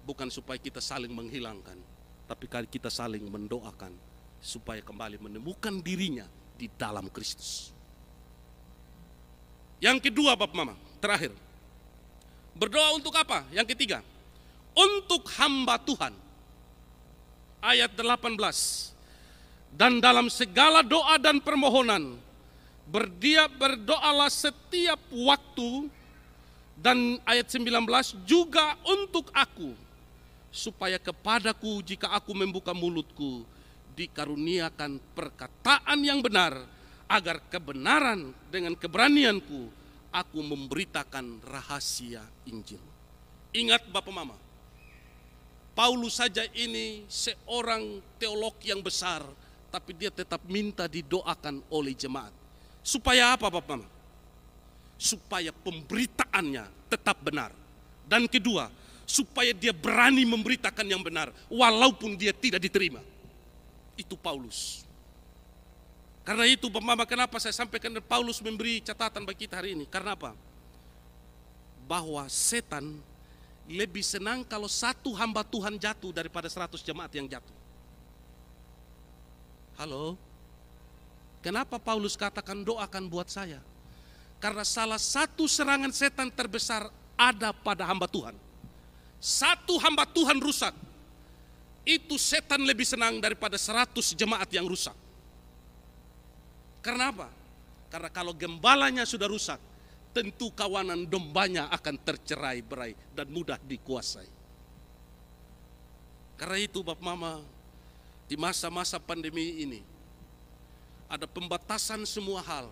bukan supaya kita saling menghilangkan, tapi kita saling mendoakan supaya kembali menemukan dirinya di dalam Kristus. Yang kedua Bapak Mama, terakhir, berdoa untuk apa? Yang ketiga, untuk hamba Tuhan. Ayat 18, dan dalam segala doa dan permohonan berdoalah setiap waktu Dan ayat 19, juga untuk aku, supaya kepadaku jika aku membuka mulutku, dikaruniakan perkataan yang benar, agar kebenaran dengan keberanianku, aku memberitakan rahasia Injil. Ingat Bapak Mama, Paulus saja ini seorang teolog yang besar, tapi dia tetap minta didoakan oleh jemaat. Supaya apa Bapak Mama? Supaya pemberitaannya tetap benar. Dan kedua, supaya dia berani memberitakan yang benar, walaupun dia tidak diterima. Itu Paulus. Karena itu Bapak Mama, kenapa saya sampaikan Paulus memberi catatan bagi kita hari ini? Karena apa? Bahwa setan lebih senang kalau satu hamba Tuhan jatuh daripada 100 jemaat yang jatuh. Halo? Kenapa Paulus katakan doakan buat saya? Karena salah satu serangan setan terbesar ada pada hamba Tuhan. Satu hamba Tuhan rusak, itu setan lebih senang daripada 100 jemaat yang rusak. Karena apa? Karena kalau gembalanya sudah rusak, tentu kawanan dombanya akan tercerai-berai dan mudah dikuasai. Karena itu Bapak Mama, di masa-masa pandemi ini, ada pembatasan semua hal.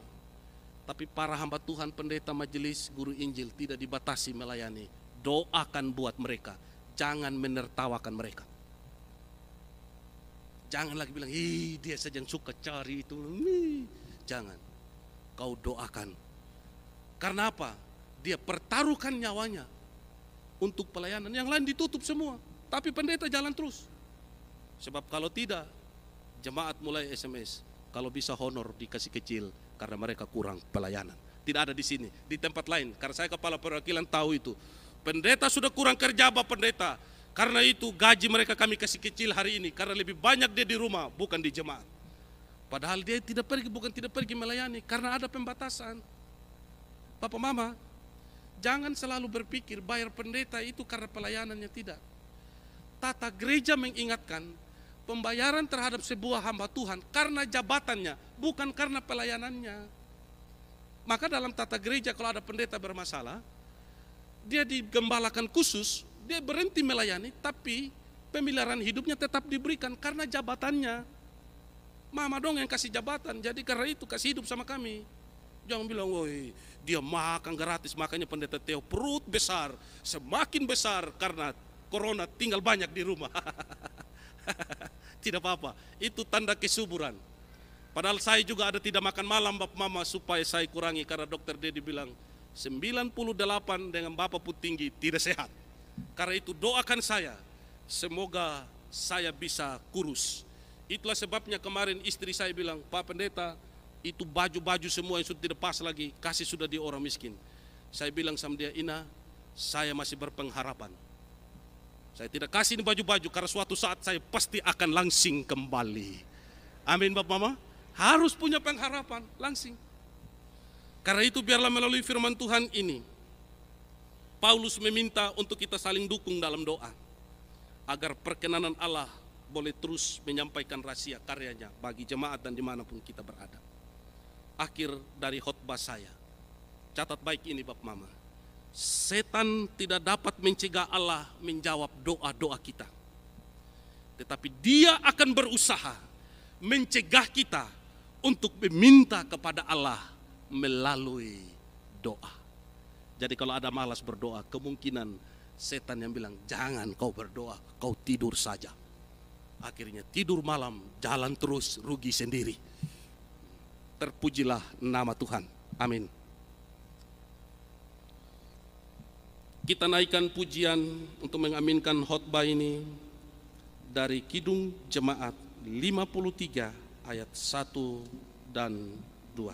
Tapi para hamba Tuhan, pendeta, majelis, guru Injil tidak dibatasi melayani. Doakan buat mereka, jangan menertawakan mereka. Jangan lagi bilang, dia saja yang suka cari itu. Jangan, kau doakan. Karena apa? Dia pertaruhkan nyawanya untuk pelayanan. Yang lain ditutup semua, tapi pendeta jalan terus. Sebab kalau tidak, jemaat mulai SMS, kalau bisa honor dikasih kecil karena mereka kurang pelayanan. Tidak ada di sini, di tempat lain. Karena saya kepala perwakilan tahu itu. Pendeta sudah kurang kerja Bapak Pendeta. Karena itu gaji mereka kami kasih kecil hari ini. Karena lebih banyak dia di rumah, bukan di jemaat. Padahal dia tidak pergi, bukan tidak pergi melayani. Karena ada pembatasan. Bapak Mama, jangan selalu berpikir bayar pendeta itu karena pelayanannya, tidak. Tata gereja mengingatkan pembayaran terhadap sebuah hamba Tuhan karena jabatannya, bukan karena pelayanannya. Maka dalam tata gereja kalau ada pendeta bermasalah, dia digembalakan khusus, dia berhenti melayani, tapi pemeliharaan hidupnya tetap diberikan karena jabatannya. Mama dong yang kasih jabatan, jadi karena itu kasih hidup sama kami. Jangan bilang, woi dia makan gratis, makanya pendeta Theo perut besar, semakin besar karena corona tinggal banyak di rumah. Tidak apa-apa, itu tanda kesuburan. Padahal saya juga ada tidak makan malam Bapak Mama supaya saya kurangi, karena dokter Dedi bilang 98 dengan Bapak pun tinggi tidak sehat. Karena itu doakan saya, semoga saya bisa kurus. Itulah sebabnya kemarin istri saya bilang, Pak Pendeta, itu baju-baju semua yang sudah tidak pas lagi, kasih sudah di orang miskin. Saya bilang sama dia, Ina, saya masih berpengharapan. Saya tidak kasih ini baju-baju karena suatu saat saya pasti akan langsing kembali. Amin Bapak Mama, harus punya pengharapan, langsing. Karena itu biarlah melalui firman Tuhan ini, Paulus meminta untuk kita saling dukung dalam doa, agar perkenanan Allah boleh terus menyampaikan rahasia karyanya bagi jemaat dan dimanapun kita berada. Akhir dari khotbah saya, catat baik ini Bapak Mama, setan tidak dapat mencegah Allah menjawab doa-doa kita. Tetapi dia akan berusaha mencegah kita untuk meminta kepada Allah melalui doa. Jadi kalau ada malas berdoa, kemungkinan setan yang bilang, jangan kau berdoa, kau tidur saja. Akhirnya tidur malam, jalan terus, rugi sendiri. Terpujilah nama Tuhan. Amin. Kita naikkan pujian untuk mengaminkan khotbah ini dari Kidung Jemaat 53 ayat 1 dan 2.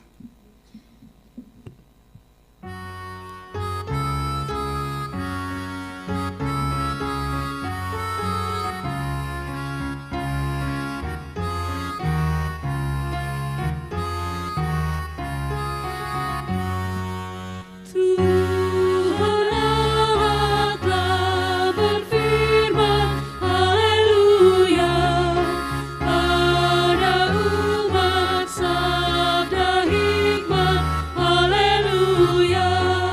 Haleluya.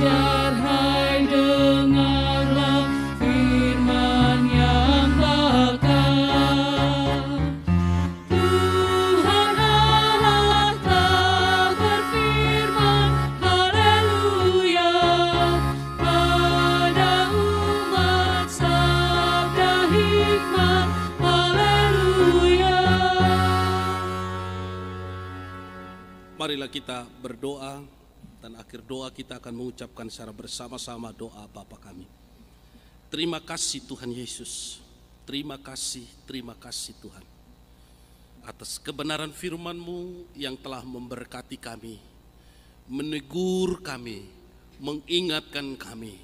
ajar, hai dengarlah firman yang bakal. Tuhan Allah telah berfirman, haleluya, pada umat sabda hikmat, haleluya.
Marilah kita berdoa, dan akhir doa kita akan mengucapkan secara bersama-sama doa Bapa kami. Terima kasih Tuhan Yesus, terima kasih Tuhan atas kebenaran firman-Mu yang telah memberkati kami, menegur kami, mengingatkan kami,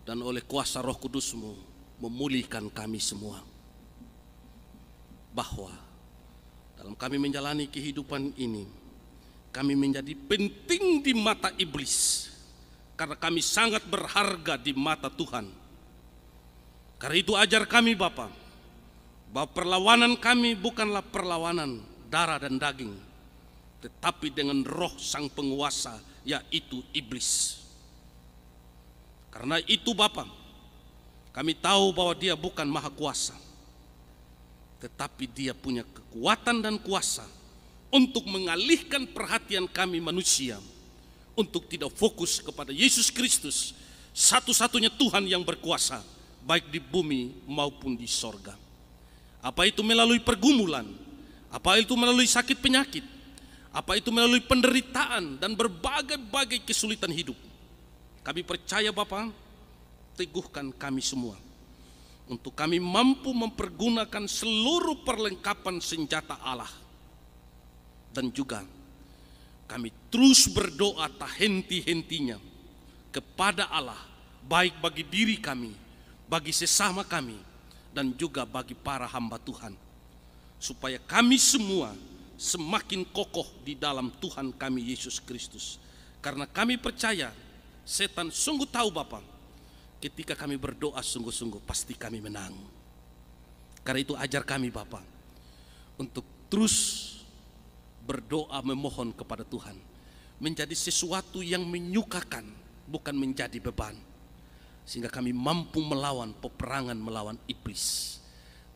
dan oleh kuasa Roh Kudus-Mu memulihkan kami semua. Bahwa dalam kami menjalani kehidupan ini, kami menjadi penting di mata iblis, karena kami sangat berharga di mata Tuhan. Karena itu ajar kami Bapa, bahwa perlawanan kami bukanlah perlawanan darah dan daging, tetapi dengan roh sang penguasa, yaitu iblis. Karena itu Bapa, kami tahu bahwa dia bukan maha kuasa, tetapi dia punya kekuatan dan kuasa untuk mengalihkan perhatian kami manusia, untuk tidak fokus kepada Yesus Kristus, satu-satunya Tuhan yang berkuasa, baik di bumi maupun di sorga. Apa itu melalui pergumulan, apa itu melalui sakit penyakit, apa itu melalui penderitaan dan berbagai-bagai kesulitan hidup. Kami percaya Bapa, teguhkan kami semua, untuk kami mampu mempergunakan seluruh perlengkapan senjata Allah. Dan juga kami terus berdoa tak henti-hentinya kepada Allah, baik bagi diri kami, bagi sesama kami, dan juga bagi para hamba Tuhan, supaya kami semua semakin kokoh di dalam Tuhan kami Yesus Kristus. Karena kami percaya setan sungguh tahu Bapa, ketika kami berdoa sungguh-sungguh pasti kami menang. Karena itu ajar kami Bapa untuk terus berdoa memohon kepada Tuhan, menjadi sesuatu yang menyukakan, bukan menjadi beban, sehingga kami mampu melawan peperangan melawan iblis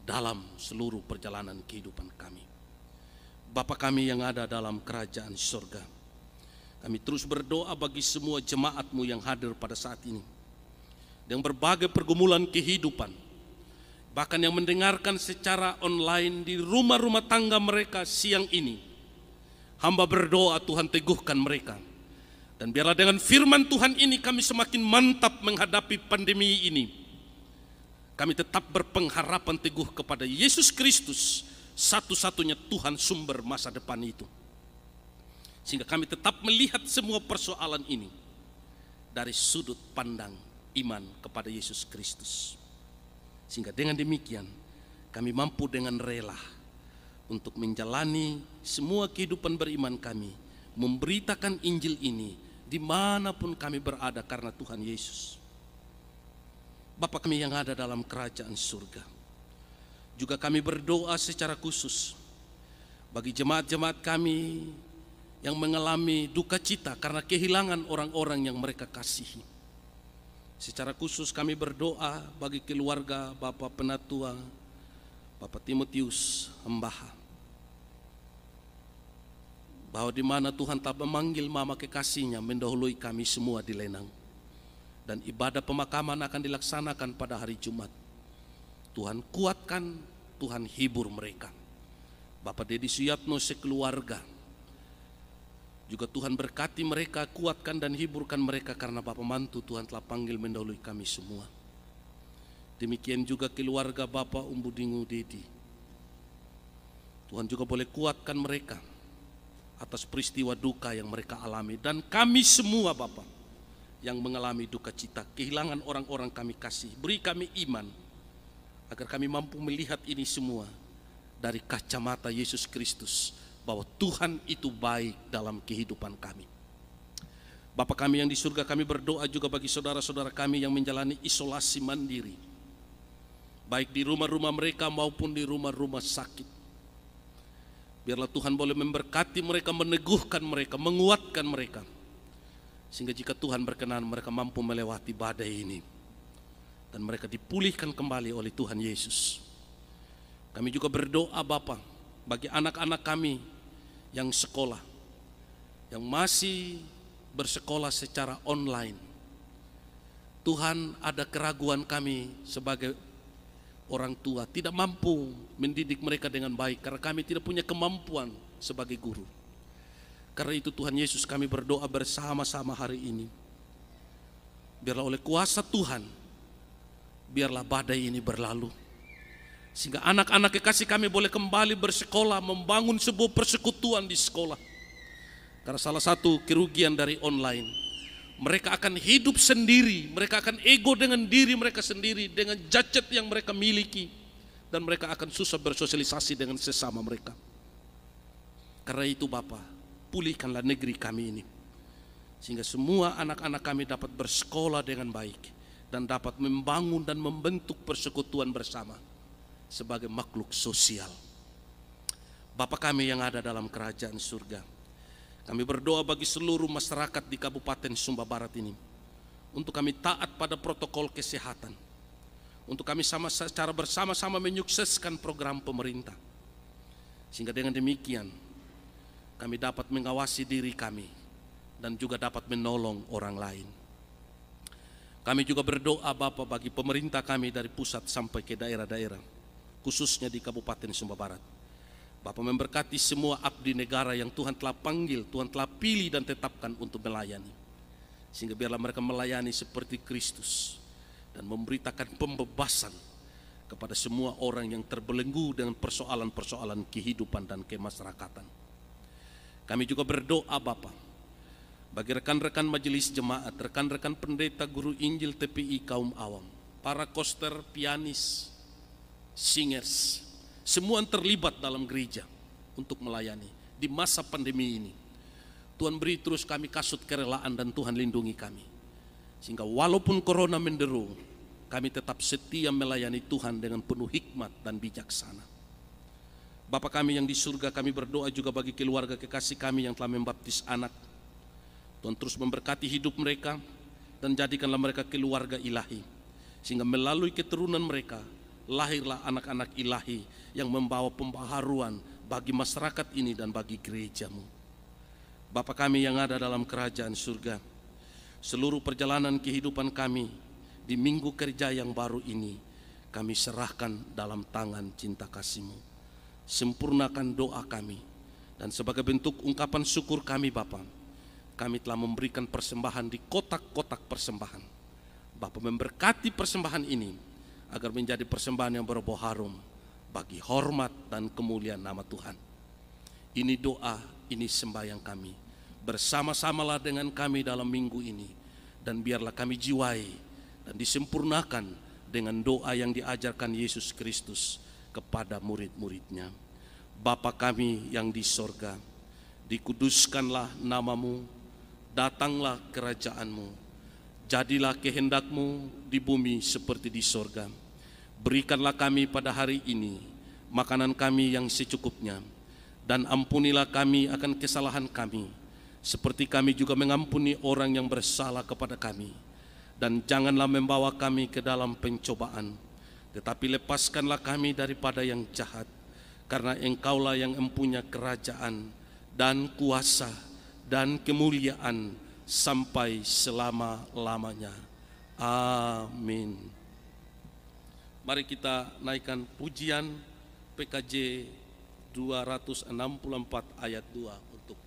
dalam seluruh perjalanan kehidupan kami. Bapa kami yang ada dalam kerajaan surga, kami terus berdoa bagi semua jemaat-Mu yang hadir pada saat ini, yang berbagai pergumulan kehidupan, bahkan yang mendengarkan secara online di rumah-rumah tangga mereka siang ini. Hamba berdoa Tuhan teguhkan mereka, dan biarlah dengan firman Tuhan ini kami semakin mantap menghadapi pandemi ini. Kami tetap berpengharapan teguh kepada Yesus Kristus, satu-satunya Tuhan sumber masa depan itu. Sehingga kami tetap melihat semua persoalan ini dari sudut pandang iman kepada Yesus Kristus. Sehingga dengan demikian kami mampu dengan rela untuk menjalani semua kehidupan beriman kami, memberitakan Injil ini dimanapun kami berada karena Tuhan Yesus. Bapa kami yang ada dalam kerajaan surga, juga kami berdoa secara khusus bagi jemaat-jemaat kami yang mengalami duka cita karena kehilangan orang-orang yang mereka kasihi. Secara khusus kami berdoa bagi keluarga Bapak Penatua, Bapak Timotius Hembaha, bahwa di mana Tuhan telah memanggil mama kekasihnya mendahului kami semua di Lenang, dan ibadah pemakaman akan dilaksanakan pada hari Jumat. Tuhan kuatkan, Tuhan hibur mereka. Bapak Dedi Suyatno sekeluarga, juga Tuhan berkati mereka, kuatkan dan hiburkan mereka, karena Bapak mantu Tuhan telah panggil mendahului kami semua. Demikian juga keluarga Bapak Umbudingu Dedi, Tuhan juga boleh kuatkan mereka atas peristiwa duka yang mereka alami, dan kami semua Bapak yang mengalami duka cita, kehilangan orang-orang kami kasih. Beri kami iman agar kami mampu melihat ini semua dari kacamata Yesus Kristus, bahwa Tuhan itu baik dalam kehidupan kami. Bapa kami yang di surga, kami berdoa juga bagi saudara-saudara kami yang menjalani isolasi mandiri, baik di rumah-rumah mereka maupun di rumah-rumah sakit. Biarlah Tuhan boleh memberkati mereka, meneguhkan mereka, menguatkan mereka, Sehingga jika Tuhan berkenan mereka mampu melewati badai ini dan mereka dipulihkan kembali oleh Tuhan Yesus. Kami juga berdoa Bapa bagi anak-anak kami yang sekolah, yang masih bersekolah secara online. Tuhan, ada keraguan kami sebagai orang tua, tidak mampu mendidik mereka dengan baik karena kami tidak punya kemampuan sebagai guru. Karena itu Tuhan Yesus, kami berdoa bersama-sama hari ini. Biarlah oleh kuasa Tuhan, biarlah badai ini berlalu. Sehingga anak-anak kekasih kami boleh kembali bersekolah, membangun sebuah persekutuan di sekolah. Karena salah satu kerugian dari online, mereka akan hidup sendiri, mereka akan ego dengan diri mereka sendiri, dengan gadget yang mereka miliki. Dan mereka akan susah bersosialisasi dengan sesama mereka. Karena itu Bapa, pulihkanlah negeri kami ini. Sehingga semua anak-anak kami dapat bersekolah dengan baik. Dan dapat membangun dan membentuk persekutuan bersama sebagai makhluk sosial. Bapa kami yang ada dalam kerajaan surga, kami berdoa bagi seluruh masyarakat di Kabupaten Sumba Barat ini, untuk kami taat pada protokol kesehatan, untuk kami secara bersama-sama menyukseskan program pemerintah, sehingga dengan demikian kami dapat mengawasi diri kami dan juga dapat menolong orang lain. Kami juga berdoa Bapa bagi pemerintah kami dari pusat sampai ke daerah-daerah, khususnya di Kabupaten Sumba Barat. Bapa memberkati semua abdi negara yang Tuhan telah panggil, Tuhan telah pilih dan tetapkan untuk melayani. Sehingga biarlah mereka melayani seperti Kristus dan memberitakan pembebasan kepada semua orang yang terbelenggu dengan persoalan-persoalan kehidupan dan kemasyarakatan. Kami juga berdoa Bapa bagi rekan-rekan majelis jemaat, rekan-rekan pendeta, guru Injil, TPI, kaum awam, para koster, pianis, singers, semua yang terlibat dalam gereja untuk melayani di masa pandemi ini. Tuhan beri terus kami kasut kerelaan dan Tuhan lindungi kami. Sehingga walaupun corona menderu, kami tetap setia melayani Tuhan dengan penuh hikmat dan bijaksana. Bapa kami yang di surga, kami berdoa juga bagi keluarga kekasih kami yang telah membaptis anak. Tuhan terus memberkati hidup mereka dan jadikanlah mereka keluarga ilahi. Sehingga melalui keturunan mereka, lahirlah anak-anak ilahi yang membawa pembaharuan bagi masyarakat ini dan bagi gerejamu. Bapa kami yang ada dalam kerajaan surga, seluruh perjalanan kehidupan kami di minggu kerja yang baru ini, kami serahkan dalam tangan cinta kasih-Mu. Sempurnakan doa kami, dan sebagai bentuk ungkapan syukur kami Bapa, kami telah memberikan persembahan di kotak-kotak persembahan. Bapa memberkati persembahan ini, agar menjadi persembahan yang berbau harum bagi hormat dan kemuliaan nama Tuhan. Ini doa, ini sembahyang kami. Bersama-samalah dengan kami dalam minggu ini, dan biarlah kami jiwai dan disempurnakan dengan doa yang diajarkan Yesus Kristus kepada murid-muridnya. Bapa kami yang di sorga, dikuduskanlah namamu, datanglah kerajaanmu, jadilah kehendakmu di bumi seperti di sorga. Berikanlah kami pada hari ini makanan kami yang secukupnya, dan ampunilah kami akan kesalahan kami, seperti kami juga mengampuni orang yang bersalah kepada kami. Dan janganlah membawa kami ke dalam pencobaan, tetapi lepaskanlah kami daripada yang jahat, karena Engkaulah yang mempunyai kerajaan dan kuasa dan kemuliaan sampai selama-lamanya. Amin. Mari kita naikkan pujian PKJ 264 ayat 2 untuk